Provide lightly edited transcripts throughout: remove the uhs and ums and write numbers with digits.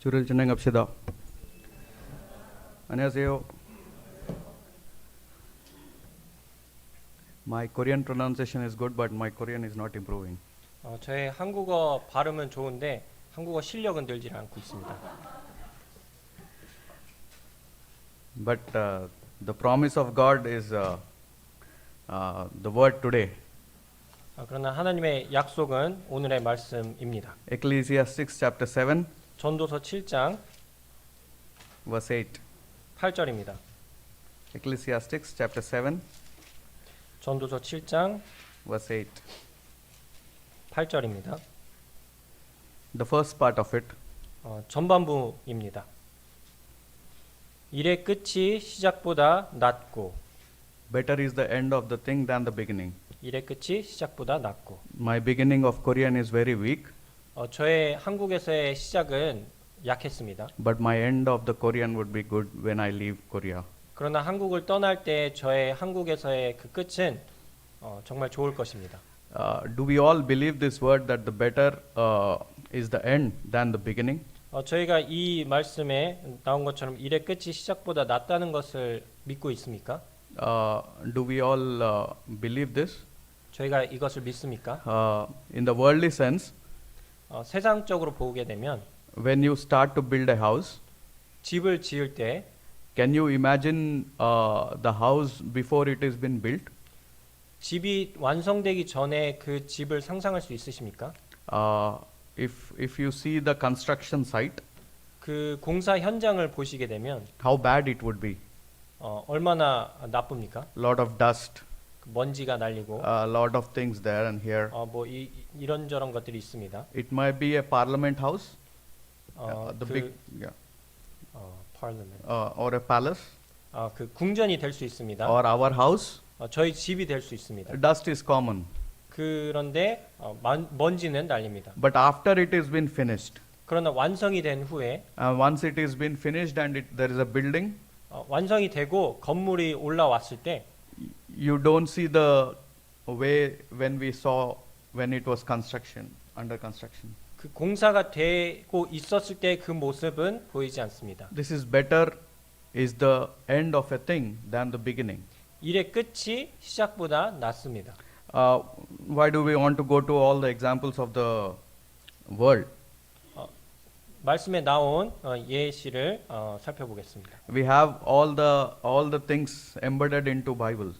주를 진행합시다. 안녕하세요. My Korean pronunciation is good, but my Korean is not improving. 저의 한국어 발음은 좋은데 한국어 실력은 늘지 않고 있습니다. But the promise of God is the word today. 그러나 하나님의 약속은 오늘의 말씀입니다. Ecclesiastes chapter 7, 전도서 7장 verse 8. 8절입니다. Ecclesiastes chapter 7, 전도서 7장 verse 8. 8절입니다. The first part of it. 전반부입니다. 일의 끝이 시작보다 낫고 Better is the end of the thing than the beginning. 일의 끝이 시작보다 낫고 My beginning of Korean is very weak, 저의 한국에서의 시작은 약했습니다. but my end of the Korean would be good when I leave Korea. 그러나 한국을 떠날 때 저의 한국에서의 그 끝은 정말 좋을 것입니다. Do we all believe this word that the better is the end than the beginning? 저희가 이 말씀에 나온 것처럼 일의 끝이 시작보다 낫다는 것을 믿고 있습니까? Do we all believe this? 저희가 이것을 믿습니까? In the worldly sense, 세상적으로 보게 되면 when you start to build a house, 집을 지을 때 can you imagine the house before it has been built? 집이 완성되기 전에 그 집을 상상할 수 있으십니까? If you see the construction site, 그 공사 현장을 보시게 되면 how bad it would be. 얼마나 나쁩니까? Lot of dust, 먼지가 날리고 a lot of things there and here. 이런저런 것들이 있습니다. It might be a parliament house, the 그 big, yeah, parliament. or a palace, 그 궁전이 될 수 있습니다. or our house. 저희 집이 될 수 있습니다. Dust is common. 그런데 먼지는 날립니다. But after it has been finished, 그러나 완성이 된 후에 once it has been finished and there is a building, 완성이 되고 건물이 올라왔을 때 you don't see the way when we saw when it was under construction. 그 공사가 되고 있었을 때 그 모습은 보이지 않습니다. This is better is the end of a thing than the beginning. 일의 끝이 시작보다 낫습니다. Why do we want to go to all the examples of the world? 말씀에 나온 예시를 살펴보겠습니다. We have all the things embedded into Bible.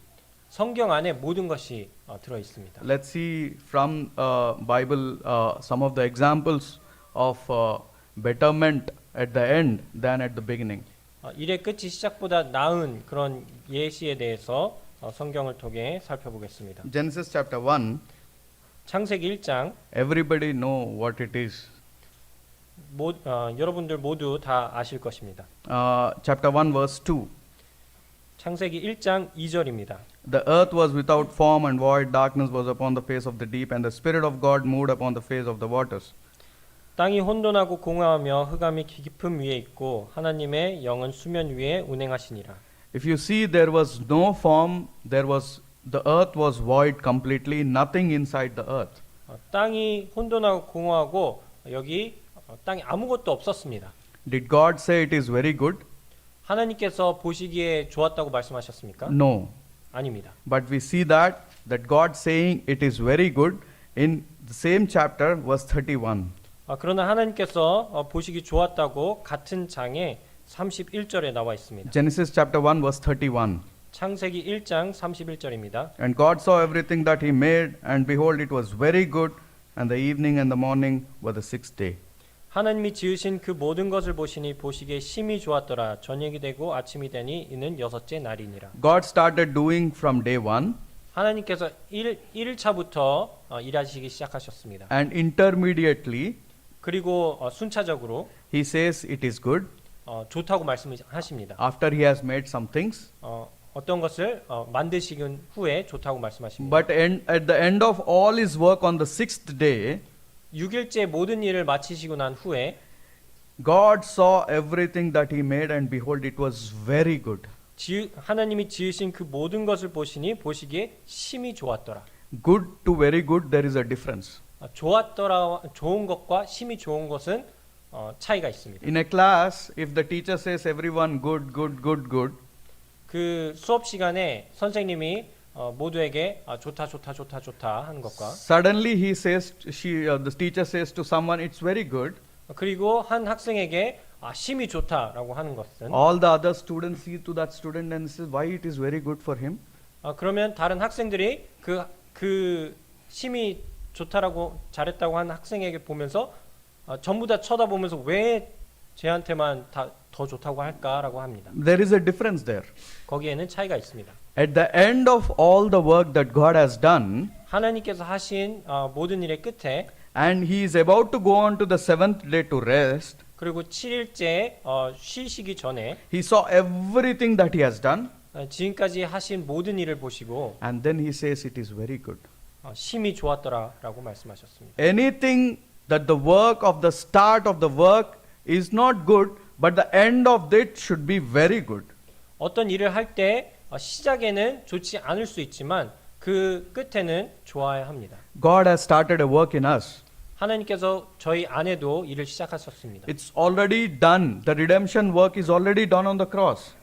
성경 안에 모든 것이 들어 있습니다. Let's see from Bible some of the examples of betterment at the end than at the beginning. 일의 끝이 시작보다 나은 그런 예시에 대해서 성경을 통해 살펴보겠습니다. Genesis chapter 1. 창세기 1장. Everybody know what it is. 여러분들 모두 다 아실 것입니다. Chapter 1 verse 2. 창세기 1장 2절입니다. The earth was without form and void, darkness was upon the face of the deep, and the Spirit of God moved upon the face of the waters. 땅이 혼돈하고 공허하며 흑암이 깊음 위에 있고 하나님의 영은 수면 위에 운행하시니라. If you see, there was no form, the earth was void completely, nothing inside the earth. 땅이 혼돈하고 공허하고 여기 땅에 아무것도 없었습니다. Did God say it is very good? 하나님께서 보시기에 좋았다고 말씀하셨습니까? No. 아닙니다. But we see that God saying it is very good in the same chapter, verse 31. 그러나 하나님께서 보시기 좋았다고 같은 장에 31절에 나와 있습니다. Genesis chapter 1, verse 31. 창세기 1장 31절입니다. And God saw everything that he made, and behold, it was very good, and the evening and the morning were the sixth day. 하나님이 지으신 그 모든 것을 보시니 보시기에 심히 좋았더라. 저녁이 되고 아침이 되니 이는 여섯째 날이니라. God started doing from day 1. 하나님께서 1일차부터 일하시기 시작하셨습니다. And intermediately, 그리고 순차적으로 he says it is good. 좋다고 말씀하십니다. After he has made some things. 어떤 것을 만드신 후에 좋다고 말씀하십니다. But at the end of all his work on the sixth day, 6일째 모든 일을 마치시고 난 후에 God saw everything that he made, and behold, it was very good. 하나님이 지으신 그 모든 것을 보시니 보시기에 심히 좋았더라. Good to very good, there is a difference. 좋았더라, 좋은 것과 심히 좋은 것은 차이가 있습니다. In a class, if the teacher says everyone good, good, good, good, 그 수업 시간에 선생님이 모두에게 좋다 좋다 좋다 좋다 하는 것과 suddenly he says, the teacher says to someone, it's very good. 그리고 한 학생에게 심이 좋다라고 하는 것은 All the other students see to that student and say, why it is very good for him? 그러면 다른 학생들이 그 심이 좋다라고 잘했다고 한 학생에게 보면서 전부 다 쳐다보면서 왜 쟤한테만 더 좋다고 할까라고 합니다. There is a difference there. 거기에는 차이가 있습니다. At the end of all the work that God has done, 하나님께서 하신 모든 일의 끝에 and he is about to go on to the seventh day to rest, 그리고 7일째 쉬시기 전에 he saw everything that he has done, 지금까지 하신 모든 일을 보시고 and then he says it is very good. 심이 좋았더라라고 말씀하셨습니다. Anything that the work of the start of the work is not good, but the end of it should be very good. 어떤 일을 할 때 시작에는 좋지 않을 수 있지만 그 끝에는 좋아야 합니다. God has started a work in us. 하나님께서 저희 안에도 일을 시작하셨습니다. It's already done. The redemption work is already done on the cross.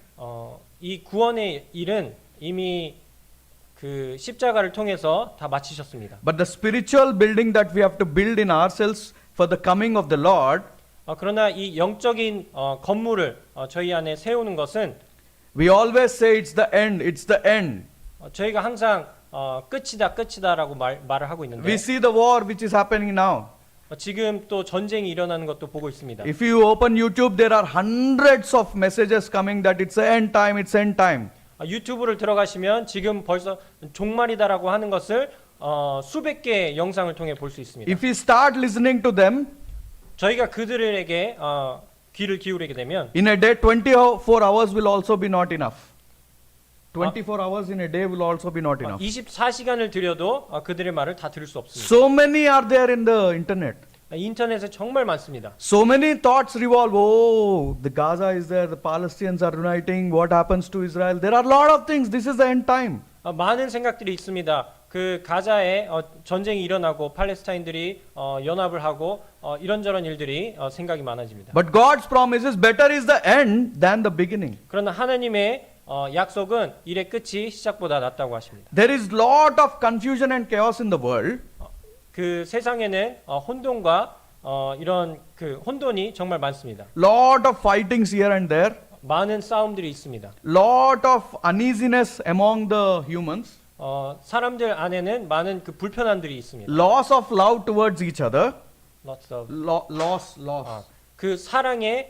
이 구원의 일은 이미 그 십자가를 통해서 다 마치셨습니다. But the spiritual building that we have to build in ourselves for the coming of the Lord, 그러나 이 영적인 건물을 저희 안에 세우는 것은 we always say it's the end, it's the end. 저희가 항상 끝이다라고 말을 하고 있는데 We see the war which is happening now. 지금 또 전쟁이 일어나는 것도 보고 있습니다. If you open YouTube, there are hundreds of messages coming that it's the end time, it's end time. 유튜브를 들어가시면 지금 벌써 종말이다라고 하는 것을 수백 개의 영상을 통해 볼 수 있습니다. If we start listening to them, 저희가 그들에게 귀를 기울이게 되면 in a day 24 hours will also be not enough. 24 hours in a day will also be not enough. 24시간을 들여도 그들의 말을 다 들을 수 없습니다. So many are there in the internet. 인터넷에 정말 많습니다. So many thoughts revolve. Oh, the Gaza is there, the Palestinians are uniting. What happens to Israel? There are a lot of things. This is the end time. 많은 생각들이 있습니다. 그 가자에 전쟁이 일어나고 팔레스타인들이 연합을 하고 이런저런 일들이 생각이 많아집니다. But God's promise is better is the end than the beginning. 그러나 하나님의 약속은 일의 끝이 시작보다 낫다고 하십니다. There is lot of confusion and chaos in the world. 그 세상에는 혼돈과 이런 그 혼돈이 정말 많습니다. Lot of fightings here and there. 많은 싸움들이 있습니다. Lot of uneasiness among the humans. 사람들 안에는 많은 그 불편함들이 있습니다. Loss of love towards each other. Lots of Loss. 그 사랑이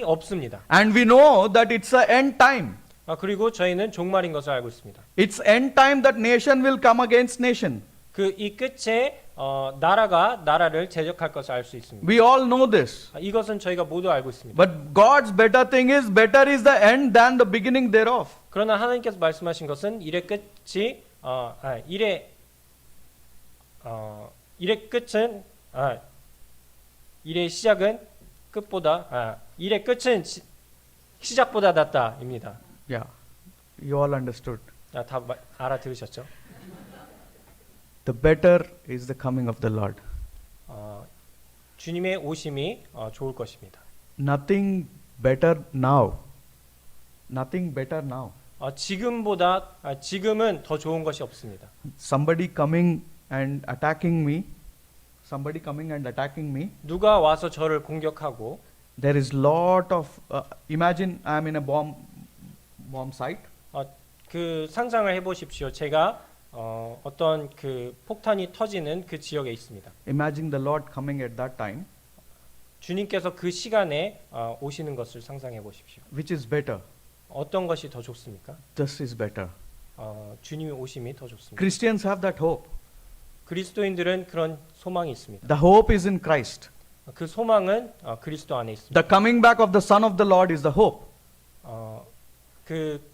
없습니다. And we know that it's the end time. 그리고 저희는 종말인 것을 알고 있습니다. It's end time that nation will come against nation. 그 이 끝에 나라가 나라를 대적할 것을 알 수 있습니다. We all know this. 이것은 저희가 모두 알고 있습니다. But God's better thing is better is the end than the beginning thereof. 그러나 하나님께서 말씀하신 것은 일의 끝이 일의 끝은 일의 시작은 끝보다 일의 끝은 시작보다 낫다입니다. Yeah, you all understood. 다 알아들으셨죠? The better is the coming of the Lord. 주님의 오심이 좋을 것입니다. Nothing better now. Nothing better now. 지금은 더 좋은 것이 없습니다. Somebody coming and attacking me. 누가 와서 저를 공격하고 There is lot of imagine I am in a bomb site. 그 상상을 해보십시오. 제가 어떤 그 폭탄이 터지는 그 지역에 있습니다. Imagine the Lord coming at that time. 주님께서 그 시간에 오시는 것을 상상해 보십시오. Which is better? 어떤 것이 더 좋습니까? This is better. 주님의 오심이 더 좋습니다. Christians have that hope. 그리스도인들은 그런 소망이 있습니다. The hope is in Christ. 그 소망은 그리스도 안에 있습니다. The coming back of the Son of the Lord is the hope. 그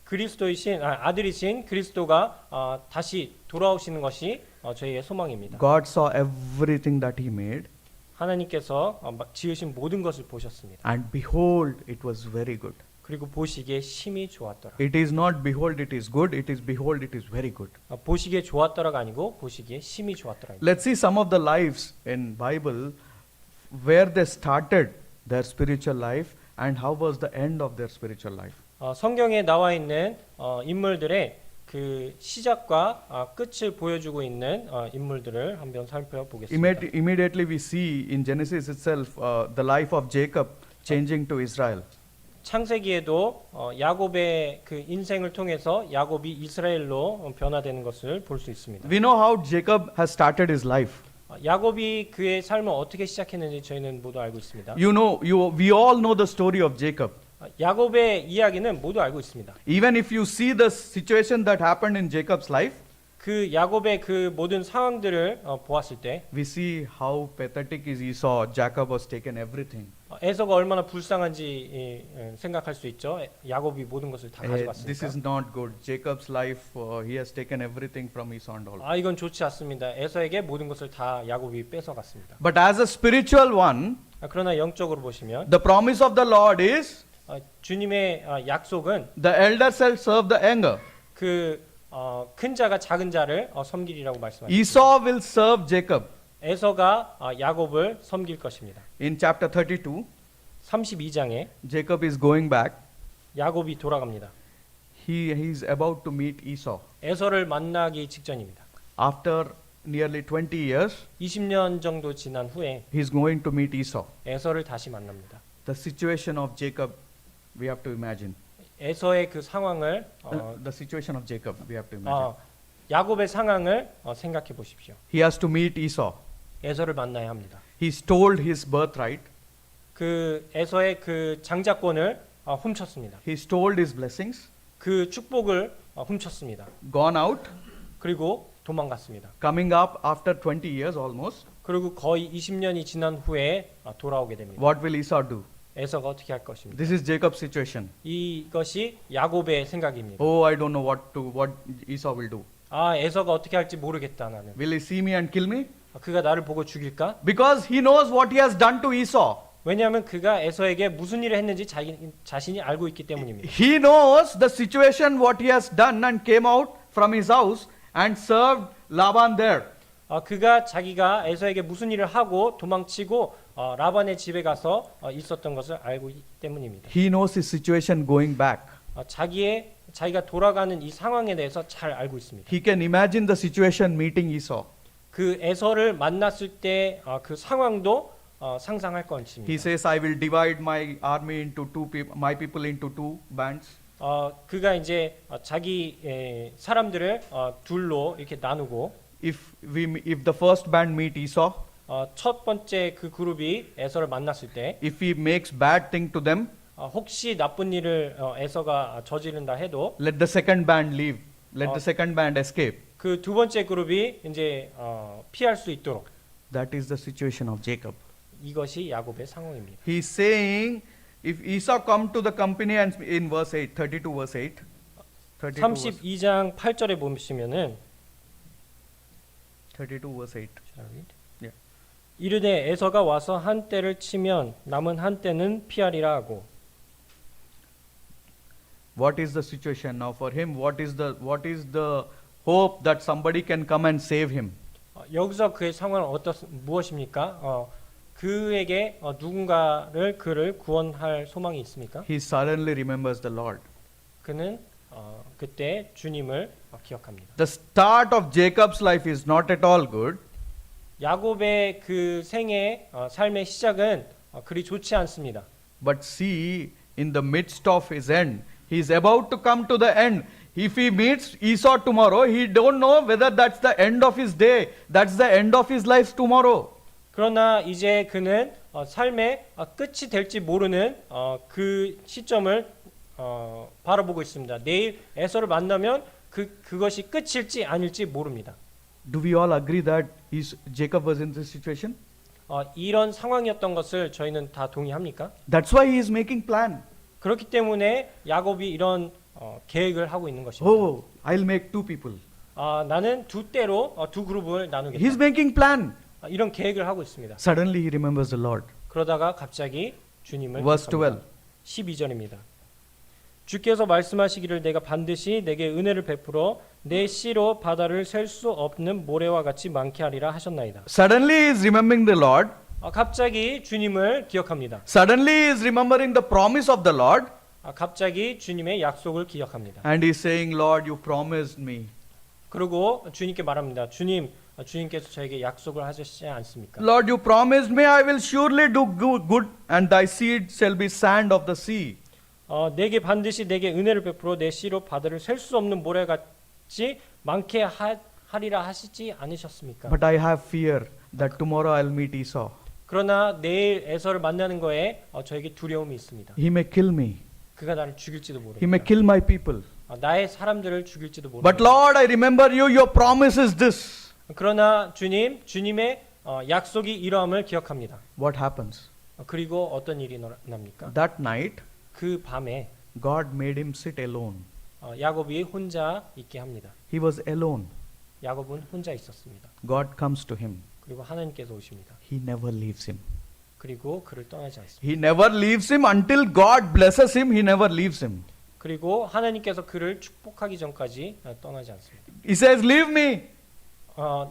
그리스도이신 아들이신 그리스도가 다시 돌아오시는 것이 저희의 소망입니다. God saw everything that He made, 하나님께서 지으신 모든 것을 보셨습니다. and behold, it was very good. 그리고 보시기에 심히 좋았더라. It is not behold, it is good. It is behold, it is very good. 보시기에 좋았더라가 아니고 보시기에 심히 좋았더라. Let's see some of the lives in Bible where they started their spiritual life and how was the end of their spiritual life. 성경에 나와 있는 인물들의 그 시작과 끝을 보여주고 있는 인물들을 한번 살펴보겠습니다. Immediately we see in Genesis itself the life of Jacob changing to Israel. 창세기에도 야곱의 그 인생을 통해서 야곱이 이스라엘로 변화되는 것을 볼 수 있습니다. We know how Jacob has started his life. 야곱이 그의 삶을 어떻게 시작했는지 저희는 모두 알고 있습니다. We all know the story of Jacob. 야곱의 이야기는 모두 알고 있습니다. Even if you see the situation that happened in Jacob's life, 그 야곱의 그 모든 상황들을 보았을 때 we see how pathetic is Esau. Jacob was taken everything. 에서가 얼마나 불쌍한지 생각할 수 있죠. 야곱이 모든 것을 다 This 가져갔으니까. is not good. Jacob's life, he has taken everything from Esau and all. 이건 좋지 않습니다. 에서에게 모든 것을 다 야곱이 뺏어갔습니다. But as a spiritual one, 그러나 영적으로 보시면 the promise of the Lord is 주님의 약속은 the elder shall serve the younger. 그 큰 자가 작은 자를 섬기리라고 말씀하셨습니다. Esau will serve Jacob. 에서가 야곱을 섬길 것입니다. In chapter 32, 32장에 Jacob is going back. 야곱이 돌아갑니다. He is about to meet Esau. 에서를 만나기 직전입니다. After nearly 20 years, 20년 정도 지난 후에 he is going to meet Esau. 에서를 다시 만납니다. The situation of Jacob, we have to imagine. 에서의 그 상황을 The situation of Jacob, we have to imagine. 야곱의 상황을 생각해 보십시오. He has to meet Esau. 에서를 만나야 합니다. He stole his birthright. 그 에서의 그 장자권을 훔쳤습니다. He stole his blessings. 그 축복을 훔쳤습니다. Gone out. 그리고 도망갔습니다. Coming up after 20 years almost. 그리고 거의 20년이 지난 후에 돌아오게 됩니다. What will Esau do? 에서가 어떻게 할 것입니다. This is Jacob's situation. 이것이 야곱의 생각입니다. Oh, I don't know what Esau will do. 에서가 어떻게 할지 모르겠다 나는. Will he see me and kill me? 그가 나를 보고 죽일까? Because he knows what he has done to Esau. 왜냐하면 그가 에서에게 무슨 일을 했는지 자신이 알고 있기 때문입니다. He knows the situation what he has done and came out from his house and served Laban there. 그가 자기가 에서에게 무슨 일을 하고 도망치고 라반의 집에 가서 있었던 것을 알고 있기 때문입니다. He knows his situation going back. 자기가 돌아가는 이 상황에 대해서 잘 알고 있습니다. He can imagine the situation meeting Esau. 그 에서를 만났을 때 그 상황도 상상할 것입니다. He says, I will divide my army into my people into two bands. 그가 이제 자기 사람들을 둘로 이렇게 나누고 If the first band meet Esau, 첫 번째 그 그룹이 에서를 만났을 때 if he makes bad thing to them, 혹시 나쁜 일을 에서가 저지른다 해도 let the second band leave. Let the second band escape. 그 두 번째 그룹이 이제 피할 수 있도록. That is the situation of Jacob. 이것이 야곱의 상황입니다. He is saying, if Esau come to the company and in verse 8, 32 verse 8. 32장 8절에 보시면은 32 verse 8. Yeah. 이르되 에서가 와서 한 떼를 치면 남은 한 떼는 피하리라 하고. What is the situation now for him? What is the hope that somebody can come and save him? 여기서 그의 상황은 무엇입니까? 그에게 누군가를 그를 구원할 소망이 있습니까? He suddenly remembers the Lord. 그는 그때 주님을 기억합니다. The start of Jacob's life is not at all good. 야곱의 그 생애 삶의 시작은 그리 좋지 않습니다. But see, in the midst of his end, he is about to come to the end. If he meets Esau tomorrow, he don't know whether that's the end of his day. That's the end of his life tomorrow. 그러나 이제 그는 삶의 끝이 될지 모르는 그 시점을 바라보고 있습니다. 내일 에서를 만나면 그것이 끝일지 아닐지 모릅니다. Do we all agree that Jacob was in this situation? 이런 상황이었던 것을 저희는 다 동의합니까? That's why he is making plan. 그렇기 때문에 야곱이 이런 계획을 하고 있는 것입니다. Oh, I'll make two people. 나는 두 때로 두 그룹을 나누겠다. He's making plan. 이런 계획을 하고 있습니다. Suddenly he remembers the Lord. 그러다가 갑자기 주님을 Verse 12. 12절입니다. 주께서 말씀하시기를 내가 반드시 내게 은혜를 베풀어 내 씨로 바다를 셀 수 없는 모래와 같이 많게 하리라 하셨나이다. Suddenly he is remembering the Lord. 갑자기 주님을 기억합니다. Suddenly he is remembering the promise of the Lord 갑자기 주님의 약속을 기억합니다. and he is saying, Lord, you promised me. 그리고 주님께 말합니다. 주님께서 저에게 약속을 하셨지 않습니까? Lord, you promised me I will surely do good and thy seed shall be sand of the sea. 내게 반드시 내게 은혜를 베풀어 내 씨로 바다를 셀 수 없는 모래같이 많게 하리라 하시지 않으셨습니까? But I have fear that tomorrow I'll meet Esau. 그러나 내일 에서를 만나는 거에 저에게 두려움이 있습니다. He may kill me. 그가 나를 죽일지도 He may 모릅니다. kill my people. 나의 사람들을 죽일지도 But 모릅니다. Lord, I remember you. Your promise is this. 그러나 주님의 약속이 이러함을 기억합니다. What happens? 그리고 어떤 일이 납니까? That night, 그 밤에 God made him sit alone. 야곱이 혼자 있게 합니다. He was alone. 야곱은 혼자 있었습니다. God comes to him. 그리고 하나님께서 오십니다. He never leaves him. 그리고 그를 떠나지 않습니다. He never leaves him until God blesses him. He never leaves him. 그리고 하나님께서 그를 축복하기 전까지 떠나지 않습니다. He says, leave me.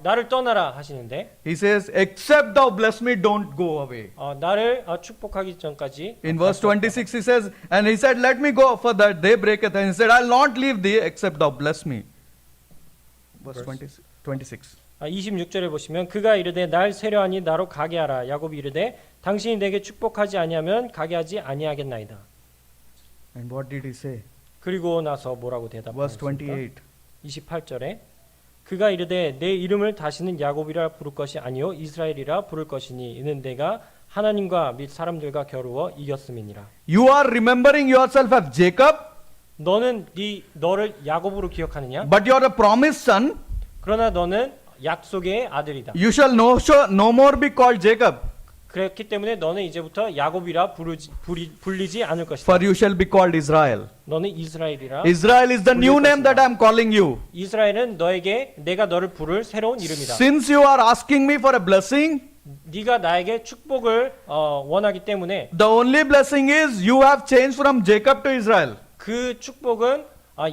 나를 떠나라 하시는데 He says, except thou bless me, don't go away. 나를 축복하기 전까지 In verse 26 he says, and he said, let me go for that day breaketh. And he said, I'll not leave thee except thou bless me. Verse 26. 26절에 보시면 그가 이르되 날 세려하니 나로 가게 하라. 야곱이 이르되 당신이 내게 축복하지 아니하면 가게 하지 아니하겠나이다. And what did he say? 그리고 나서 뭐라고 Verse 대답하셨습니까? 28. 28절에 그가 이르되 내 이름을 다시는 야곱이라 부를 것이 아니요 이스라엘이라 부를 것이니 이는 내가 하나님과 및 사람들과 겨루어 이겼음이니라. You are remembering yourself as Jacob, 너는 너를 야곱으로 기억하느냐? but you are a promised son. 그러나 너는 약속의 아들이다. You shall no more be called Jacob, 그렇기 때문에 너는 이제부터 야곱이라 불리지 않을 것이다. for you shall be called Israel. 너는 이스라엘이라. Israel is the new name that I am calling you. 이스라엘은 내가 너를 부를 새로운 이름이다. Since you are asking me for a blessing, 네가 나에게 축복을 원하기 때문에 the only blessing is you have changed from Jacob to Israel. 그 축복은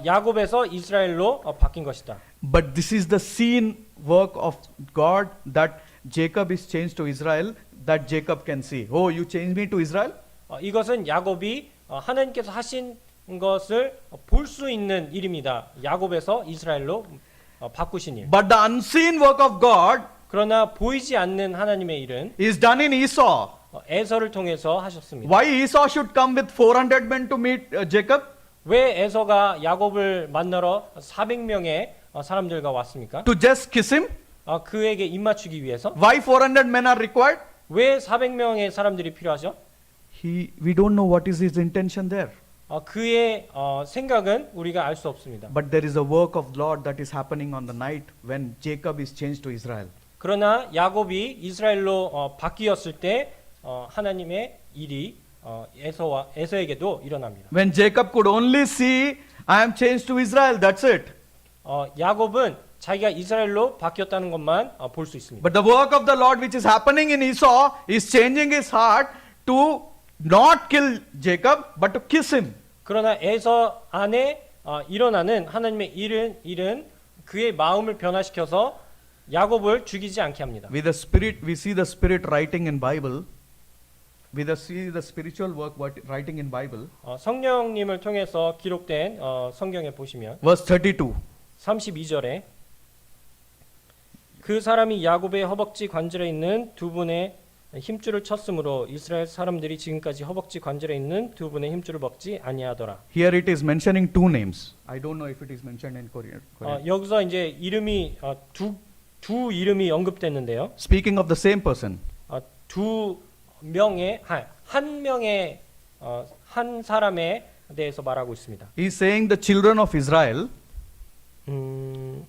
야곱에서 이스라엘로 바뀐 것이다. But this is the seen work of God that Jacob is changed to Israel, that Jacob can see. Oh, you changed me to Israel? 이것은 야곱이 하나님께서 하신 것을 볼 수 있는 일입니다. 야곱에서 이스라엘로 바꾸신 일. But the unseen work of God 그러나 보이지 않는 하나님의 일은 is done in Esau. 에서를 통해서 하셨습니다. Why Esau should come with 400 men to meet Jacob? 왜 에서가 야곱을 만나러 400명의 사람들과 왔습니까? To just kiss him? 그에게 입맞추기 위해서? Why 400 men are required? 왜 400명의 사람들이 필요하죠? We don't know what is his intention there. 그의 생각은 우리가 알 수 없습니다. But there is a work of Lord that is happening on the night when Jacob is changed to Israel. 그러나 야곱이 이스라엘로 바뀌었을 때 하나님의 일이 에서에게도 일어납니다. When Jacob could only see, I am changed to Israel, that's it. 야곱은 자기가 이스라엘로 바뀌었다는 것만 볼 수 있습니다. But the work of the Lord which is happening in Esau is changing his heart to not kill Jacob, but to kiss him. 그러나 에서 안에 일어나는 하나님의 일은 그의 마음을 변화시켜서 야곱을 죽이지 않게 합니다. With the Spirit, we see the Spirit writing in Bible. We see the spiritual work writing in Bible. 성령님을 통해서 기록된 성경에 보시면 Verse 32. 32절에 그 사람이 야곱의 허벅지 관절에 있는 두 분의 힘줄을 쳤으므로 이스라엘 사람들이 지금까지 허벅지 관절에 있는 두 분의 힘줄을 먹지 아니하더라. Here it is mentioning two names. I don't know if it is mentioned in Korean. 여기서 이제 이름이 두 이름이 언급됐는데요. Speaking of the same person. 한 사람에 대해서 말하고 있습니다. He is saying the children of Israel.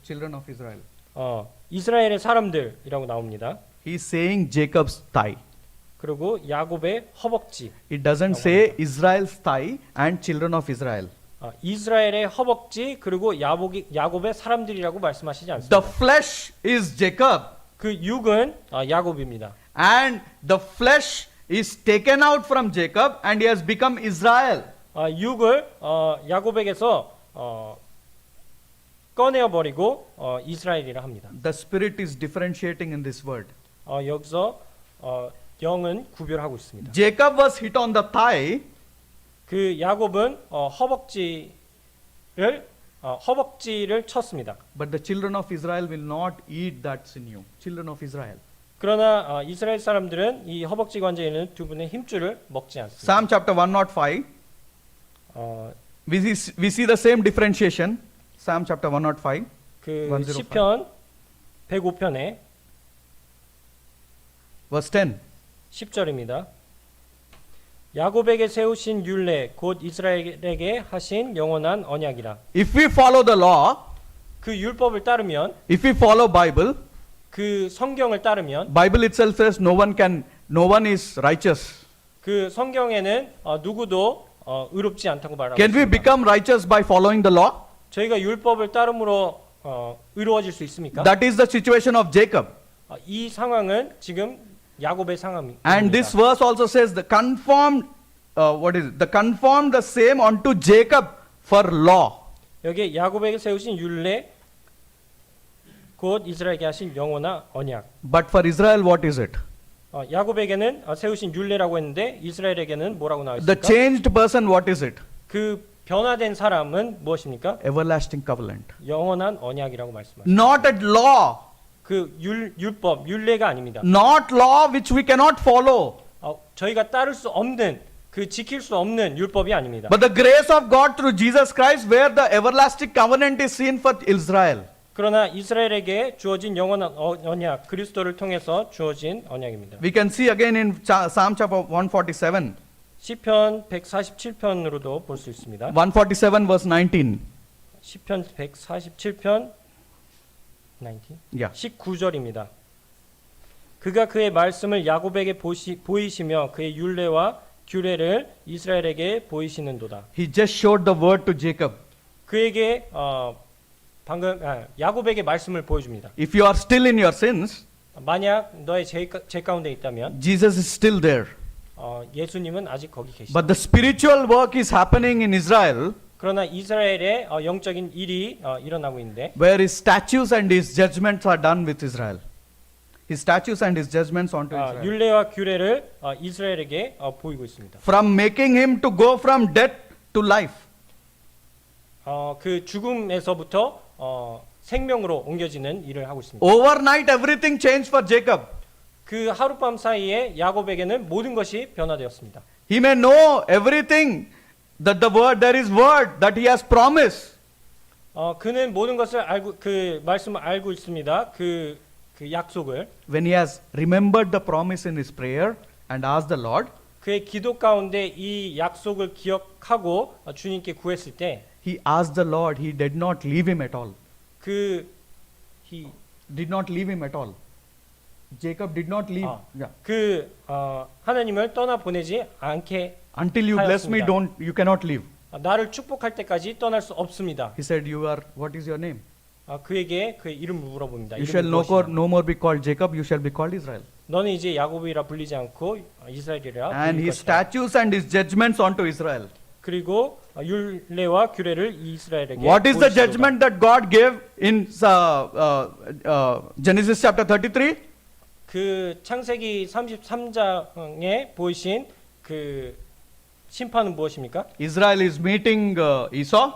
Children of Israel. 이스라엘의 사람들이라고 나옵니다. He is saying Jacob's thigh. 그리고 야곱의 허벅지. It doesn't say Israel's thigh and children of Israel. 이스라엘의 허벅지 그리고 야곱의 사람들이라고 말씀하시지 않습니다. The flesh is Jacob. 그 육은 야곱입니다. And the flesh is taken out from Jacob and he has become Israel. 육을 야곱에게서 꺼내어 버리고 이스라엘이라 합니다. The spirit is differentiating in this word. 여기서 영은 구별하고 있습니다. Jacob was hit on the thigh, 그 야곱은 허벅지를 쳤습니다. but the children of Israel will not eat that sinew. Children of Israel. 그러나 이스라엘 사람들은 이 허벅지 관절에 있는 두 분의 힘줄을 먹지 않습니다. Psalm chapter 105, 어, we see the same differentiation. Psalm chapter 105, 그 105. 시편 105편에 verse 10. 10절입니다. 야곱에게 세우신 율례 곧 이스라엘에게 하신 영원한 언약이라. If we follow the law, 그 율법을 따르면, if we follow Bible, 그 성경을 따르면, Bible itself says no one is righteous. 그 성경에는 누구도 의롭지 않다고 말하고 Can we 있습니다. become righteous by following the law? 저희가 율법을 따름으로 의로워질 수 있습니까? That is the situation of Jacob. 이 상황은 지금 야곱의 상황입니다. And this verse also says the conformed, the conformed the same unto Jacob for law. 여기 야곱에게 세우신 율례 곧 이스라엘에게 하신 영원한 언약. But for Israel, what is it? 야곱에게는 세우신 율례라고 했는데 이스라엘에게는 뭐라고 나와 The 있습니까? changed person, what is it? 그 변화된 사람은 무엇입니까? Everlasting covenant. 영원한 언약이라고 말씀하십니다. Not a law. 그 율법, 율례가 아닙니다. Not law which we cannot follow. 저희가 따를 수 없는 그 지킬 수 없는 율법이 아닙니다. But the grace of God through Jesus Christ, where the everlasting covenant is seen for Israel. 그러나 이스라엘에게 주어진 영원한 언약, 그리스도를 통해서 주어진 언약입니다. We can see again in Psalm chapter 147. 시편 147편으로도 볼 수 있습니다. 147 verse 19. 시편 147편 19? Yeah. 19절입니다. 그가 그의 말씀을 야곱에게 보이시며 그의 율례와 규례를 이스라엘에게 보이시는도다. He just showed the word to Jacob. 그에게 방금 야곱에게 말씀을 보여줍니다. If you are still in your sins, 만약 너의 죄 가운데 있다면 Jesus is still there. 예수님은 아직 거기 계시다. But the spiritual work is happening in Israel, 그러나 이스라엘의 영적인 일이 일어나고 있는데 where his statutes and his judgments are done with Israel. His statutes and his judgments onto Israel. 율례와 규례를 이스라엘에게 보이고 있습니다. From making him to go from death to life. 그 죽음에서부터 생명으로 옮겨지는 일을 하고 있습니다. Overnight everything changed for Jacob. 그 하룻밤 사이에 야곱에게는 모든 것이 변화되었습니다. He may know everything that there is word that he has promised. 그는 모든 것을 알고 그 말씀을 알고 있습니다. 그 약속을 When he has remembered the promise in his prayer and asked the Lord, 그의 기도 가운데 이 약속을 기억하고 주님께 구했을 때 he asked the Lord, he did not leave him at all. he Did not leave him at all. Jacob did not leave. Yeah. 하나님을 떠나 보내지 않게 Until you bless me, 하였습니다. you cannot leave. 나를 축복할 때까지 떠날 수 없습니다. He said, what is your name? 그에게 그의 이름을 물어봅니다. You 이름이 shall 무엇이냐? no more be called Jacob, you shall be called Israel. 너는 이제 야곱이라 불리지 않고 이스라엘이라 And 불릴 his 것이다. statutes and his judgments onto Israel. 그리고 율례와 규례를 이스라엘에게 What is the 보이시도다. judgment that God gave in Genesis chapter 33? 그 창세기 33장에 보이신 그 심판은 무엇입니까? Israel is meeting Esau.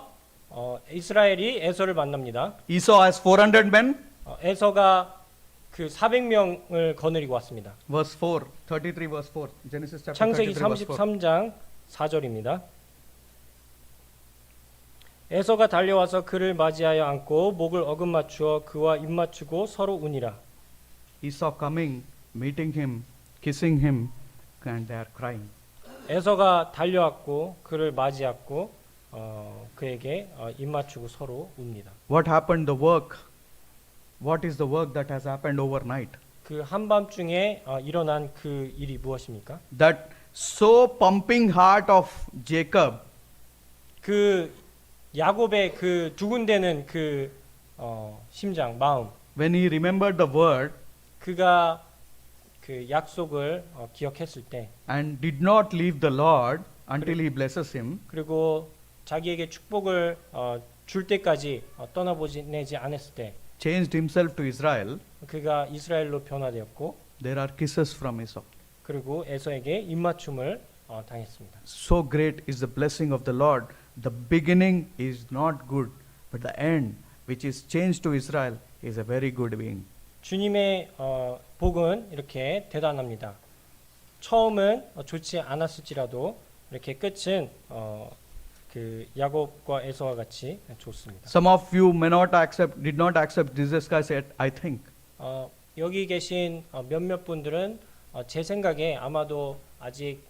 이스라엘이 에서를 만납니다. Esau has 400 men. 에서가 그 400명을 거느리고 왔습니다. Verse 4, 33 verse 4. Genesis chapter 창세기 33 verse 4. 33장 4절입니다. 에서가 달려와서 그를 맞이하여 안고 목을 어긋맞추어 그와 입맞추고 서로 우니라. Esau coming, meeting him, kissing him, and they are crying. 에서가 달려왔고 그를 맞이했고 그에게 입맞추고 서로 웁니다. What happened? The work. What is the work that has happened overnight? 그 한밤중에 일어난 그 일이 무엇입니까? That so pumping heart of Jacob, 그 야곱의 그 두근대는 그 심장, 마음. when he remembered the word 그가 그 약속을 기억했을 때 and did not leave the Lord until he blesses him, 그리고 자기에게 축복을 줄 때까지 떠나보내지 않았을 때 changed himself to Israel, 그가 이스라엘로 변화되었고 there are kisses from Esau. 그리고 에서에게 입맞춤을 당했습니다. So great is the blessing of the Lord. The beginning is not good, but the end, which is changed to Israel, is a very good being. 주님의 복은 이렇게 대단합니다. 처음은 좋지 않았을지라도 이렇게 끝은 그 야곱과 에서와 같이 좋습니다. Some of you did not accept Jesus Christ yet, I think. 여기 계신 몇몇 분들은 제 생각에 아마도 아직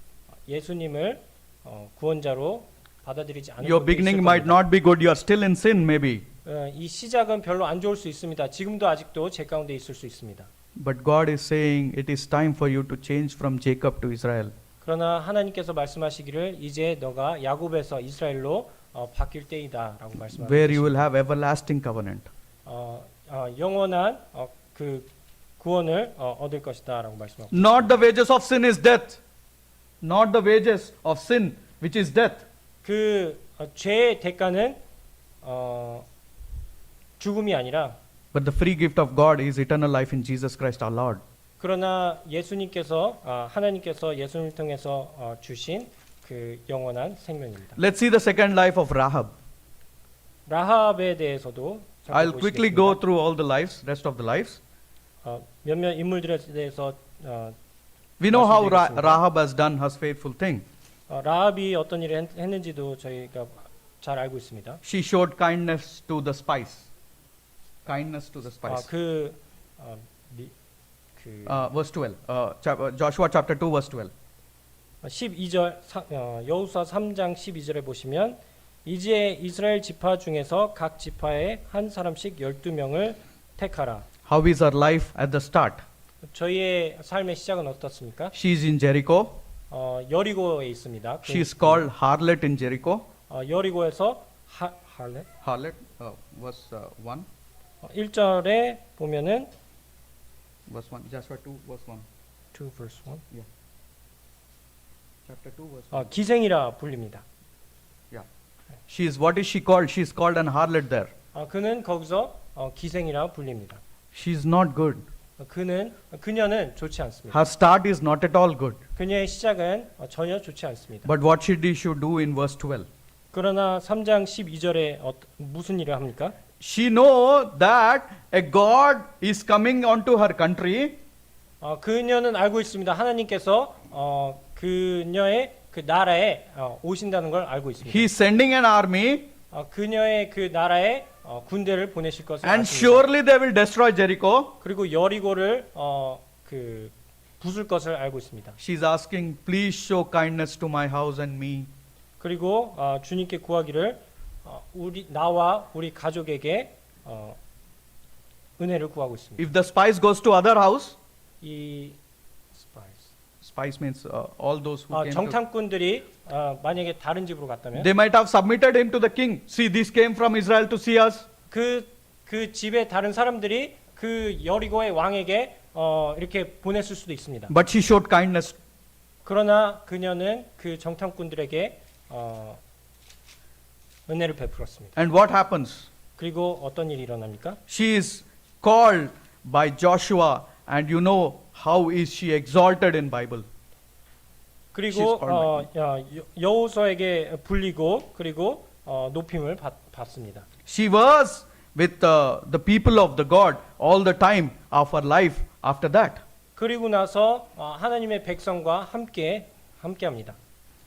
예수님을 구원자로 받아들이지 않은 Your 분도 beginning 있을 might 겁니다. not be good. You are still in sin, maybe. 이 시작은 별로 안 좋을 수 있습니다. 지금도 아직도 제 가운데 있을 수 있습니다. But God is saying it is time for you to change from Jacob to Israel. 그러나 하나님께서 말씀하시기를 이제 너가 야곱에서 이스라엘로 바뀔 때이다라고 말씀하십니다. Where you will have everlasting covenant. 영원한 그 구원을 얻을 것이다라고 말씀하고 Not the wages of sin is death. Not the wages of sin, which is death. 그 죄의 대가는 죽음이 아니라 But the free gift of God is eternal life in Jesus Christ our Lord. 그러나 하나님께서 예수님을 통해서 주신 그 영원한 생명입니다. Let's see the second life of Rahab. 라합에 대해서도 I'll quickly go through all the lives, rest of the lives. 몇몇 인물들에 대해서 We know how 말씀드리겠습니다. Rahab has done her faithful thing. 라합이 어떤 일을 했는지도 저희가 잘 알고 있습니다. She showed kindness to the spies. Kindness to the spies. Verse 12. Joshua chapter 2 verse 12. 12절 여호수아 3장 12절에 보시면 이제 이스라엘 지파 중에서 각 지파에 한 사람씩 12명을 택하라. How is her life at the start? 저희의 삶의 시작은 어떻습니까? She is in Jericho. 여리고에 있습니다. She is called harlot in Jericho. 여리고에서 harlot Harlot, verse 1. 1절에 보면은 Verse 1. Joshua 2 verse 1. 2 verse 1. Chapter 2 verse 1. 기생이라 불립니다. What is she called? She is called an harlot there. 그는 거기서 기생이라 불립니다. She is not good. 그녀는 좋지 않습니다. Her start is not at all good. 그녀의 시작은 전혀 좋지 않습니다. But what she should do in verse 12? 그러나 3장 12절에 무슨 일을 합니까? She know that a God is coming onto her country. 그녀는 알고 있습니다. 하나님께서 그녀의 그 나라에 오신다는 걸 알고 있습니다. He is sending an army, 그녀의 그 나라에 군대를 보내실 것을 and 아십니다. surely they will destroy Jericho. 그리고 여리고를 그 부술 것을 알고 있습니다. She is asking, please show kindness to my house and me. 그리고 주님께 구하기를 나와 우리 가족에게 은혜를 구하고 있습니다. If the spies goes to other house, 이 spies means all those who came to, 정탐꾼들이 만약에 다른 집으로 갔다면 they might have submitted him to the king. See, this came from Israel to see us. 그 집에 다른 사람들이 그 여리고의 왕에게 이렇게 보냈을 수도 있습니다. But she showed kindness. 그러나 그녀는 그 정탐꾼들에게 은혜를 베풀었습니다. And what happens? 그리고 어떤 일이 일어납니까? She is called by Joshua, and you know how is she exalted in Bible. 그리고 She's 여호수아에게 불리고 그리고 높임을 받습니다. She was with the people of the God all the time of her life after that. 그리고 나서 하나님의 백성과 함께합니다.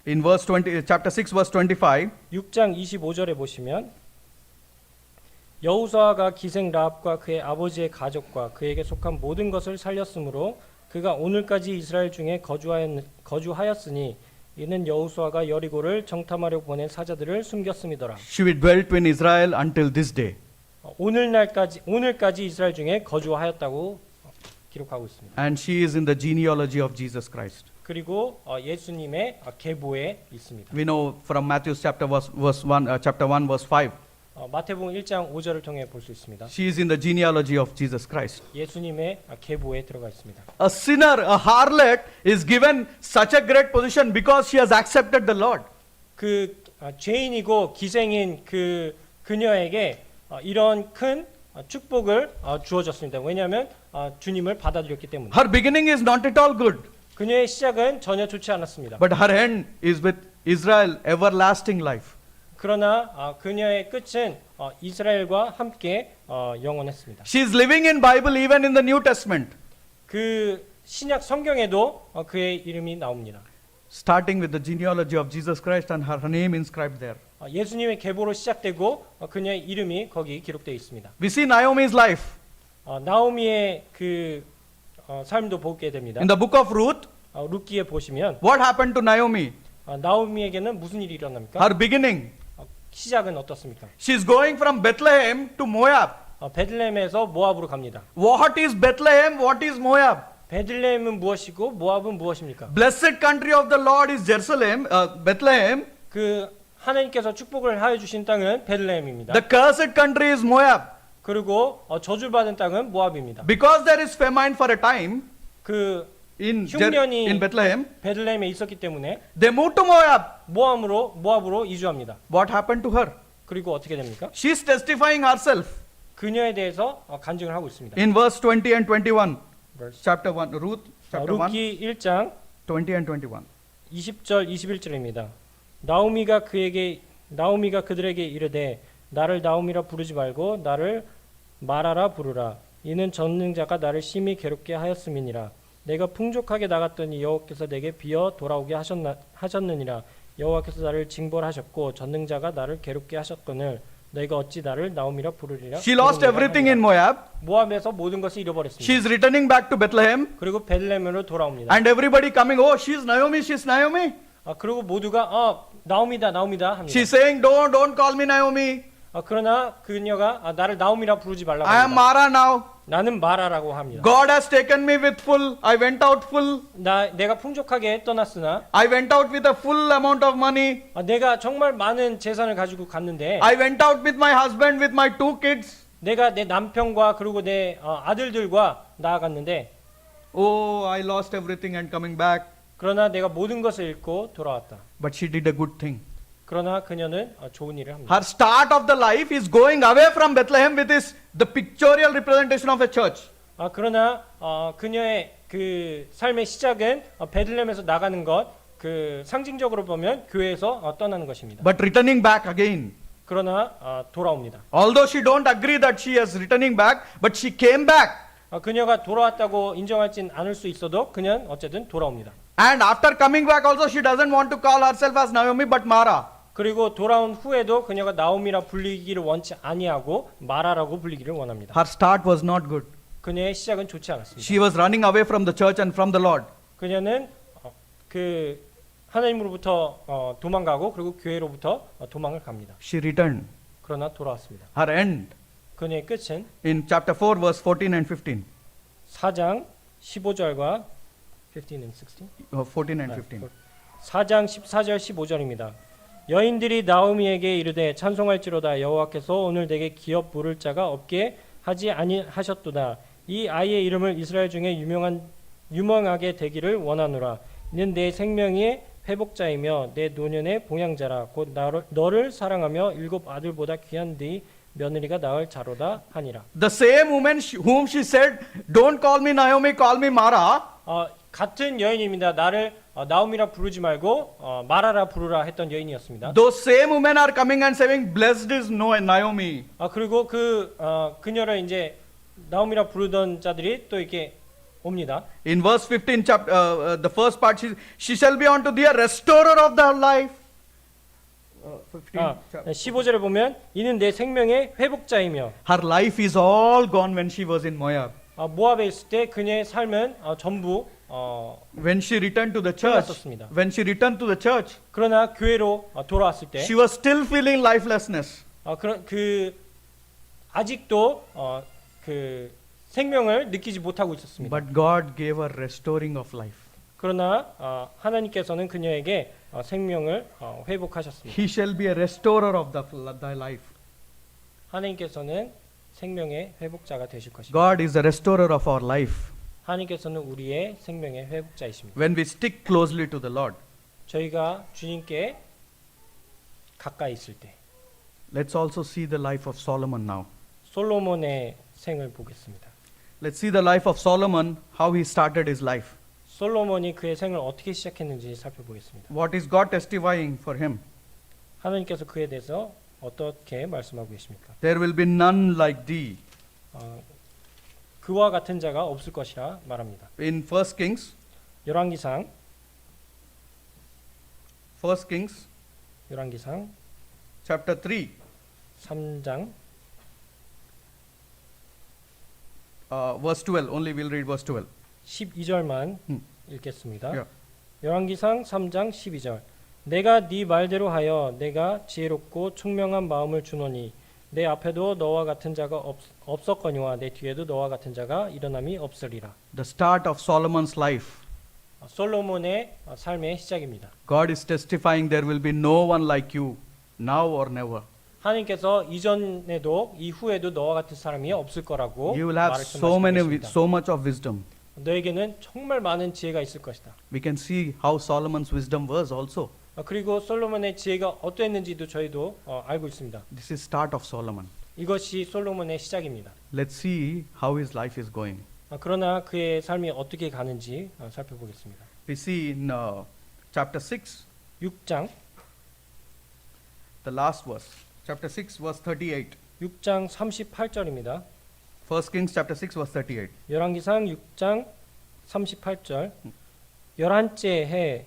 In chapter 6 verse 25, 6장 25절에 보시면 여호수아가 기생 라합과 그의 아버지의 가족과 그에게 속한 모든 것을 살렸으므로 그가 오늘까지 이스라엘 중에 거주하였으니 이는 여호수아가 여리고를 정탐하려 보낸 사자들을 숨겼음이더라. she dwelt in Israel until this day. 오늘까지 이스라엘 중에 거주하였다고 기록하고 있습니다. And she is in the genealogy of Jesus Christ. 그리고 예수님의 계보에 있습니다. We know from Matthew chapter 1 verse 5. 마태복음 1장 5절을 통해 볼 수 있습니다. She is in the genealogy of Jesus Christ. 예수님의 계보에 들어가 있습니다. A sinner, a harlot is given such a great position because she has accepted the Lord. 그 죄인이고 기생인 그녀에게 이런 큰 축복을 주어졌습니다. 왜냐하면 주님을 받아들였기 때문에. Her beginning is not at all good. 그녀의 시작은 전혀 좋지 않았습니다. But her end is with Israel, everlasting life. 그러나 그녀의 끝은 이스라엘과 함께 영원했습니다. She is living in Bible even in the New Testament. 그 신약 성경에도 그의 이름이 나옵니다. Starting with the genealogy of Jesus Christ and her name inscribed there. 예수님의 계보로 시작되고 그녀의 이름이 거기 기록되어 있습니다. We see Naomi's life. 나오미의 그 삶도 보게 됩니다. In the book of Ruth, 룻기에 보시면 what happened to Naomi? 나오미에게는 무슨 일이 일어납니까? Her beginning. 시작은 어떻습니까? She is going from Bethlehem to Moab. 베들레헴에서 모압으로 갑니다. What is Bethlehem? What is Moab? 베들레헴은 무엇이고 모압은 무엇입니까? Blessed country of the Lord is Jerusalem, Bethlehem. 그 하나님께서 축복을 하여 주신 땅은 베들레헴입니다. The cursed country is Moab. 그리고 저주를 받은 땅은 모압입니다. Because there is famine for a time 그 in 흉년이 in Bethlehem, 베들레헴에 있었기 때문에 they moved to Moab. 모압으로 이주합니다. What happened to her? 그리고 어떻게 됩니까? She is testifying herself 그녀에 대해서 간증을 하고 있습니다. in verse 20 and 21. Verse. Chapter 1, Ruth, chapter 1, 룻기 1장 20 and 21. 20절 21절입니다. 나오미가 그들에게 이르되 나를 나오미라 부르지 말고 나를 마라라 부르라. 이는 전능자가 나를 심히 괴롭게 하였음이니라. 내가 풍족하게 나갔더니 여호와께서 내게 비어 돌아오게 하셨느니라. 여호와께서 나를 징벌하셨고 전능자가 나를 괴롭게 하셨거늘 너희가 어찌 나를 나오미라 부르리라. She lost everything in Moab. 모압에서 모든 것을 잃어버렸습니다. She is returning back to Bethlehem. 그리고 베들레헴으로 돌아옵니다. And everybody coming, oh, she's Naomi, she's Naomi. 그리고 모두가 나옵니다 합니다. She's saying, don't call me Naomi. 그러나 그녀가 나를 나오미라 부르지 말라고 I am 합니다. Mara now. 나는 마라라고 합니다. God has taken me with full. I went out full. 내가 풍족하게 떠났으나 I went out with a full amount of money. 내가 정말 많은 재산을 가지고 갔는데 I went out with my husband, with my 2 kids. 내가 내 남편과 그리고 내 아들들과 나아갔는데 Oh, I lost everything and coming back. 그러나 내가 모든 것을 잃고 돌아왔다. But she did a good thing. 그러나 그녀는 좋은 일을 합니다. Her start of the life is going away from Bethlehem with the pictorial representation of a church. 그러나 그녀의 그 삶의 시작은 베들레헴에서 나가는 것, 그 상징적으로 보면 교회에서 떠나는 것입니다. But returning back again. 그러나 돌아옵니다. Although she don't agree that she is returning back, but she came back. 그녀가 돌아왔다고 인정하진 않을 수 있어도 그녀는 어쨌든 돌아옵니다. And after coming back also she doesn't want to call herself as Naomi but Mara. 그리고 돌아온 후에도 그녀가 나오미라 불리기를 원치 아니하고 마라라고 불리기를 원합니다. Her start was not good. 그녀의 시작은 좋지 않았습니다. She was running away from the church and from the Lord. 그녀는 그 하나님으로부터 도망가고 그리고 교회로부터 도망을 갑니다. She returned. 그러나 돌아왔습니다. Her end 그녀의 끝은 in chapter 4 verse 14 and 15. 4장 15절과 15 and 16? 14 and 15. 4장 14절 15절입니다. 여인들이 나오미에게 이르되 찬송할지로다 여호와께서 오늘 내게 기업 부를 자가 없게 하지 아니하셨도다. 이 아이의 이름을 이스라엘 중에 유명하게 되기를 원하노라. 이는 내 생명의 회복자이며 내 노년의 봉양자라. 곧 너를 사랑하며 7 아들보다 귀한 네 며느리가 낳을 자로다 하니라. The same woman whom she said, don't call me Naomi, call me Mara. 같은 여인입니다. 나를 나오미라 부르지 말고 마라라 부르라 했던 여인이었습니다. Those same women are coming and saying, blessed is Naomi. 그리고 그녀를 이제 나오미라 부르던 자들이 또 이렇게 옵니다. In verse 15, the first part, she shall be unto thee a restorer of thy life. 15절에 보면 이는 내 생명의 회복자이며 Her life is all gone when she was in Moab. 모압에 있을 때 그녀의 삶은 전부 When she returned to the church, 끝났었습니다. when she returned to the church, 그러나 교회로 돌아왔을 때 she was still feeling lifelessness. 아직도 그 생명을 느끼지 못하고 있었습니다. But God gave her restoring of life. 그러나 하나님께서는 그녀에게 생명을 회복하셨습니다. He shall be a restorer of thy life. 하나님께서는 생명의 회복자가 되실 것입니다. God is the restorer of our life. 하나님께서는 우리의 생명의 회복자이십니다. When we stick closely to the Lord. 저희가 주님께 가까이 있을 때. Let's also see the life of Solomon now. 솔로몬의 생을 보겠습니다. Let's see the life of Solomon, how he started his life. 솔로몬이 그의 생을 어떻게 시작했는지 살펴보겠습니다. What is God testifying for him? 하나님께서 그에 대해서 어떻게 말씀하고 계십니까? There will be none like thee. 그와 같은 자가 없을 것이라 말합니다. In 1 Kings, 열왕기상 1 Kings chapter 3, 3장 verse 12. Only we'll read verse 12. 12절만 읽겠습니다. Yeah. 열왕기상 3장 12절. 내가 네 말대로 하여 내가 지혜롭고 총명한 마음을 주노니 내 앞에도 너와 같은 자가 없었거니와 내 뒤에도 너와 같은 자가 일어남이 없으리라. The start of Solomon's life. 솔로몬의 삶의 시작입니다. God is testifying there will be no one like you, now or never. 하나님께서 이전에도 이후에도 너와 같은 사람이 없을 거라고 You will have 말씀하시고 계십니다. so much of wisdom. 너에게는 정말 많은 지혜가 있을 것이다. We can see how Solomon's wisdom was also. 그리고 솔로몬의 지혜가 어떠했는지도 저희도 알고 있습니다. This is start of Solomon. 이것이 솔로몬의 시작입니다. Let's see how his life is going. 그러나 그의 삶이 어떻게 가는지 살펴보겠습니다. We see in chapter 6, 6장 the last verse. Chapter 6, verse 38. 6장 38절입니다. 1 Kings chapter 6, verse 38. 열왕기상 6장 38절 11째 해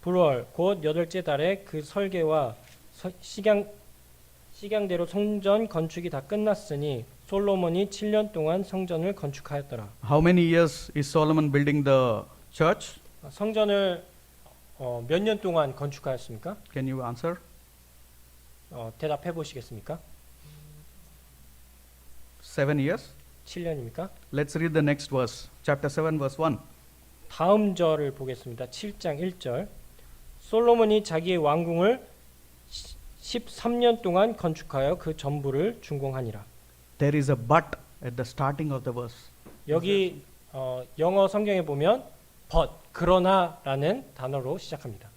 불월 곧 8째 달에 그 설계와 식양대로 성전 건축이 다 끝났으니 솔로몬이 7년 동안 성전을 건축하였더라. How many years is Solomon building the church? 성전을 몇 년 동안 건축하였습니까? Can you answer? 대답해 보시겠습니까? 7 years. 7년입니까? Let's read the next verse. Chapter 7, verse 1. 다음 절을 보겠습니다. 7장 1절. 솔로몬이 자기의 왕궁을 13년 동안 건축하여 그 전부를 준공하니라. There is a but at the starting of the verse. 여기 영어 성경에 보면 but 그러나라는 단어로 시작합니다.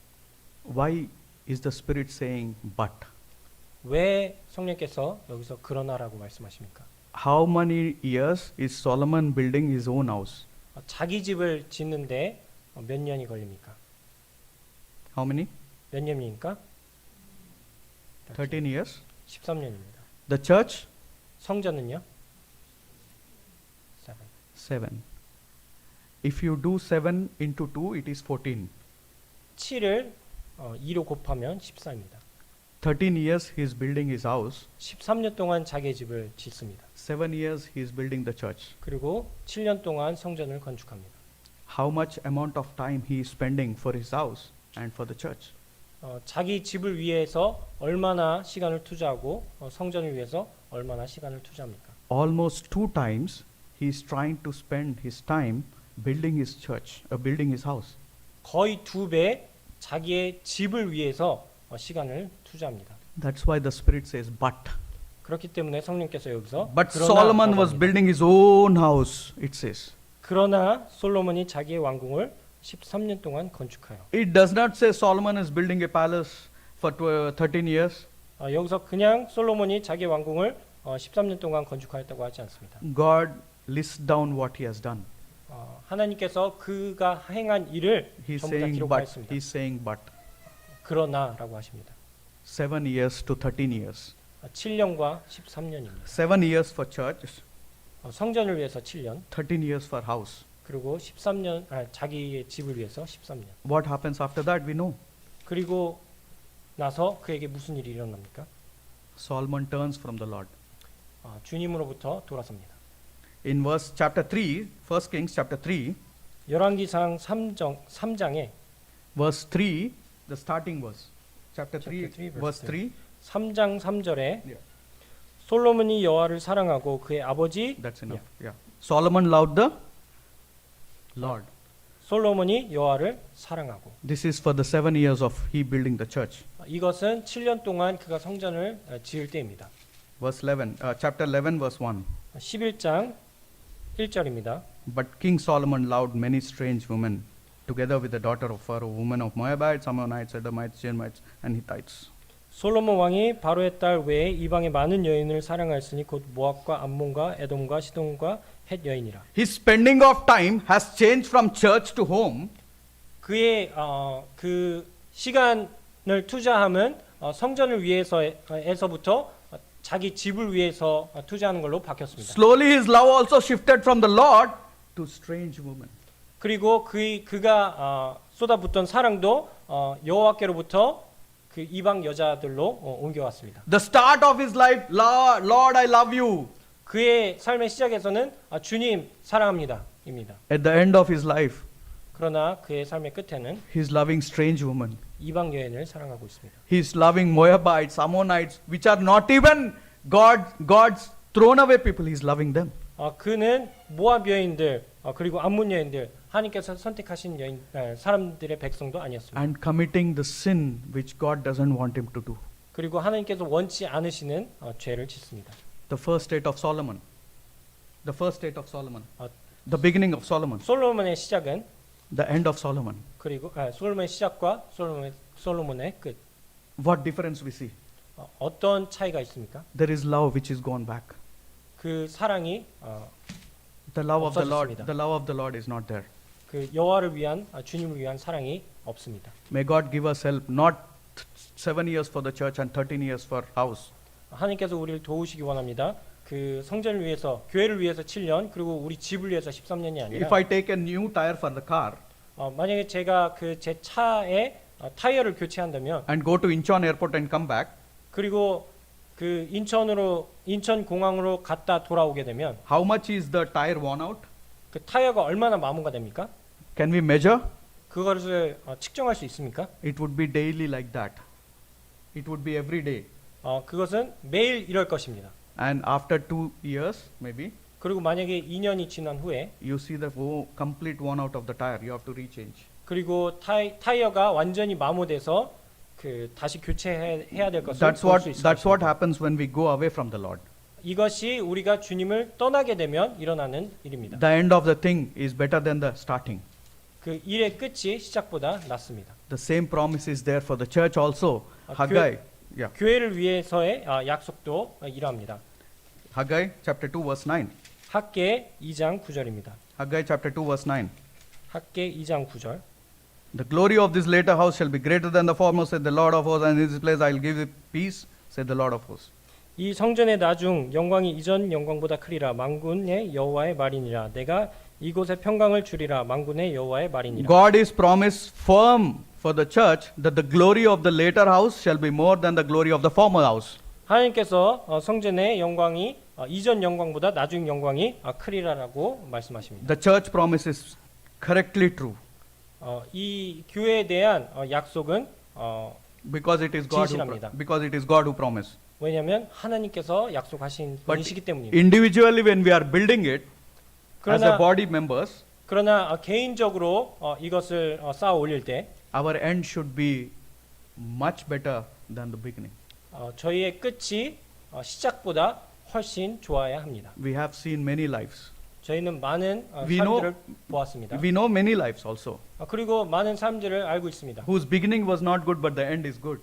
Why is the Spirit saying but? 왜 성령께서 여기서 그러나라고 말씀하십니까? How many years is Solomon building his own house? 자기 집을 짓는데 몇 년이 걸립니까? How many? 몇 년입니까? 13 years. 13년입니다. The church? 성전은요? 7. If you do 7 into 2, it is 14. 7을 2로 곱하면 14입니다. 13 years he is building his house. 13년 동안 자기의 집을 짓습니다. 7 years he is building the church. 그리고 7년 동안 성전을 건축합니다. How much amount of time he is spending for his house and for the church? 자기 집을 위해서 얼마나 시간을 투자하고 성전을 위해서 얼마나 시간을 투자합니까? Almost 2 times he is trying to spend his time building his church, building his house. 거의 2배 자기의 집을 위해서 시간을 투자합니다. That's why the Spirit says but. 그렇기 때문에 성령께서 여기서 But 그러나라고 Solomon was 합니다. building his own house, it says. 그러나 솔로몬이 자기의 왕궁을 13년 동안 건축하여. It does not say Solomon is building a palace for 13 years. 여기서 그냥 솔로몬이 자기의 왕궁을 13년 동안 건축하였다고 하지 않습니다. God lists down what he has done. 하나님께서 그가 행한 일을 He's 전부 다 saying but. 기록하였습니다. He's saying but. 그러나라고 하십니다. 7 years to 13 years. 7년과 13년입니다. 7 years for church, 성전을 위해서 7년, 13 years for house. 그리고 13년 자기의 집을 위해서 13년. What happens after that we know. 그리고 나서 그에게 무슨 일이 일어납니까? Solomon turns from the Lord. 주님으로부터 돌아섭니다. In verse chapter 3, 1 Kings chapter 3, 열왕기상 3장에 verse 3, the starting verse. Chapter 3, Chapter 3, verse verse 3. 3장 3절에 Yeah. 솔로몬이 여호와를 사랑하고 그의 아버지 That's enough. Yeah. Solomon loved the Lord. 솔로몬이 여호와를 사랑하고. This is for the 7 years of he building the church. 이것은 7년 동안 그가 성전을 지을 때입니다. Verse 11, chapter 11, verse 1. 11장 1절입니다. But King Solomon loved many strange women, together with the daughter of Pharaoh, women of Moabites, Ammonites, Edomites, Jeremites, and Hittites. 솔로몬 왕이 바로의 딸 외에 이방의 많은 여인을 사랑하였으니 곧 모압과 암몬과 에돔과 시돈과 헷 여인이라. His spending of time has changed from church to home. 그의 그 시간을 투자함은 성전을 위해서에서부터 자기 집을 위해서 투자하는 걸로 바뀌었습니다. Slowly his love also shifted from the Lord to strange women. 그리고 그가 쏟아붓던 사랑도 여호와께로부터 그 이방 여자들로 옮겨왔습니다. The start of his life, Lord, Lord, I love you. 그의 삶의 시작에서는 주님 사랑합니다입니다. At the end of his life, 그러나 그의 삶의 끝에는 he's loving strange women. 이방 여인을 사랑하고 있습니다. He's loving Moabites, Ammonites, which are not even God's thrown away people. He's loving them. 그는 모압 여인들 그리고 암몬 여인들 하나님께서 선택하신 사람들의 백성도 아니었습니다. And committing the sin which God doesn't want him to do. 그리고 하나님께서 원치 않으시는 죄를 짓습니다. The first state of Solomon. The first state of Solomon. 어, The beginning of Solomon. 솔로몬의 시작은 The end of Solomon. 그리고 솔로몬의 시작과 솔로몬의 끝. What difference we see? 어떤 차이가 있습니까? There is love which is gone back. 그 사랑이 The love of the Lord. 없어졌습니다. The love of the Lord is not there. 그 여호와를 위한 주님을 위한 사랑이 없습니다. May God give us help. Not 7 years for the church and 13 years for house. 하나님께서 우리를 도우시기 원합니다. 그 성전을 위해서 교회를 위해서 7년 그리고 우리 집을 위해서 13년이 아니라 If I take a new tire for the car 만약에 제가 그 제 차에 타이어를 교체한다면 and go to Incheon airport and come back, 그리고 그 인천 공항으로 갔다 돌아오게 되면 how much is the tire worn out? 그 타이어가 얼마나 마모가 됩니까? Can we measure? 그것을 측정할 수 있습니까? It would be daily like that. It would be every day. 그것은 매일 이럴 것입니다. And after 2 years, maybe, 그리고 만약에 2년이 지난 후에 you see the complete worn out of the tire. You have to rechange. 그리고 타이어가 완전히 마모돼서 그 다시 교체해야 될 것을 That's 볼 수 있을 what 것입니다. happens when we go away from the Lord. 이것이 우리가 주님을 떠나게 되면 일어나는 일입니다. The end of the thing is better than the starting. 그 일의 끝이 시작보다 낫습니다. The same promise is there for the church also. 아, Haggai, yeah. 교회를 위해서의 약속도 이러합니다. Haggai chapter 2 verse 9. 학계 2장 9절입니다. Haggai chapter 2 verse 9. 학계 2장 9절. The glory of this later house shall be greater than the former, said the Lord of hosts, and in this place I will give you peace, said the Lord of hosts. 이 성전의 나중 영광이 이전 영광보다 크리라 만군의 여호와의 말이니라. 내가 이곳에 평강을 주리라 만군의 여호와의 말이니라. God is promised firm for the church that the glory of the later house shall be more than the glory of the former house. 하나님께서 성전의 영광이 이전 영광보다 나중 영광이 크리라라고 말씀하십니다. The church promise is correctly true 이 교회에 대한 약속은 because it is God 진실합니다. who promised. 왜냐하면 하나님께서 약속하신 But 분이시기 때문입니다. individually when we are building it as a 그러나 body members, 그러나 개인적으로 이것을 쌓아 올릴 때 our end should be much better than the beginning. 저희의 끝이 시작보다 훨씬 좋아야 합니다. We have seen many lives. 저희는 많은 We know- 사람들을 보았습니다. We know many lives also 그리고 많은 사람들을 알고 있습니다. whose beginning was not good but the end is good.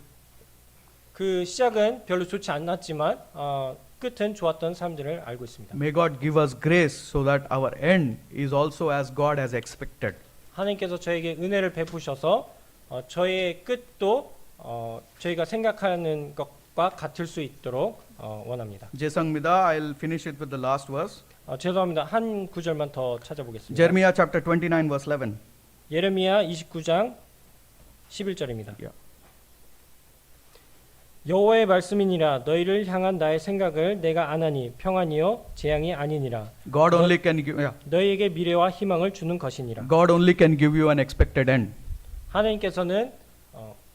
그 시작은 별로 좋지 않았지만 끝은 좋았던 사람들을 알고 있습니다. May God give us grace so that our end is also as God has expected. 하나님께서 저에게 은혜를 베푸셔서 저의 끝도 저희가 생각하는 것과 같을 수 있도록 원합니다. Jesangmida, I'll finish it with the last verse. 죄송합니다. 한 구절만 더 찾아보겠습니다. Jeremiah chapter 29 verse 11. 예레미야 29장 11절입니다. Yeah. 여호와의 말씀이니라 너희를 향한 나의 생각을 내가 아나니 평안이요 재앙이 아니니라. God only can give 너희에게 미래와 희망을 주는 것이니라. God only can give you an expected end. 하나님께서는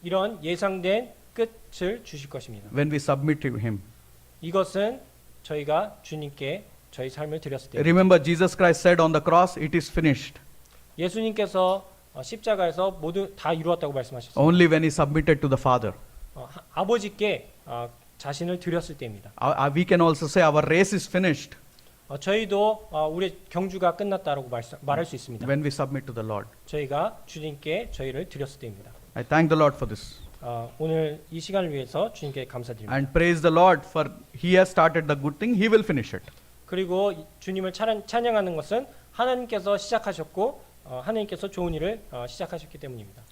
이런 예상된 끝을 주실 것입니다. When we submit to him. 이것은 저희가 주님께 저희 삶을 드렸을 때 Remember Jesus Christ said on the cross, it is finished. 예수님께서 십자가에서 모두 다 이루었다고 말씀하셨습니다. Only when he submitted to the Father. 아버지께 자신을 드렸을 때입니다. We can also say our race is finished 저희도 우리의 경주가 끝났다라고 말할 수 있습니다. when we submit to the Lord. 저희가 주님께 저희를 드렸을 때입니다. I thank the Lord for this. 오늘 이 시간을 위해서 주님께 감사드립니다. And praise the Lord for He has started the good thing, He will finish it. 그리고 주님을 찬양하는 것은 하나님께서 시작하셨고 하나님께서 좋은 일을 시작하셨기 때문입니다.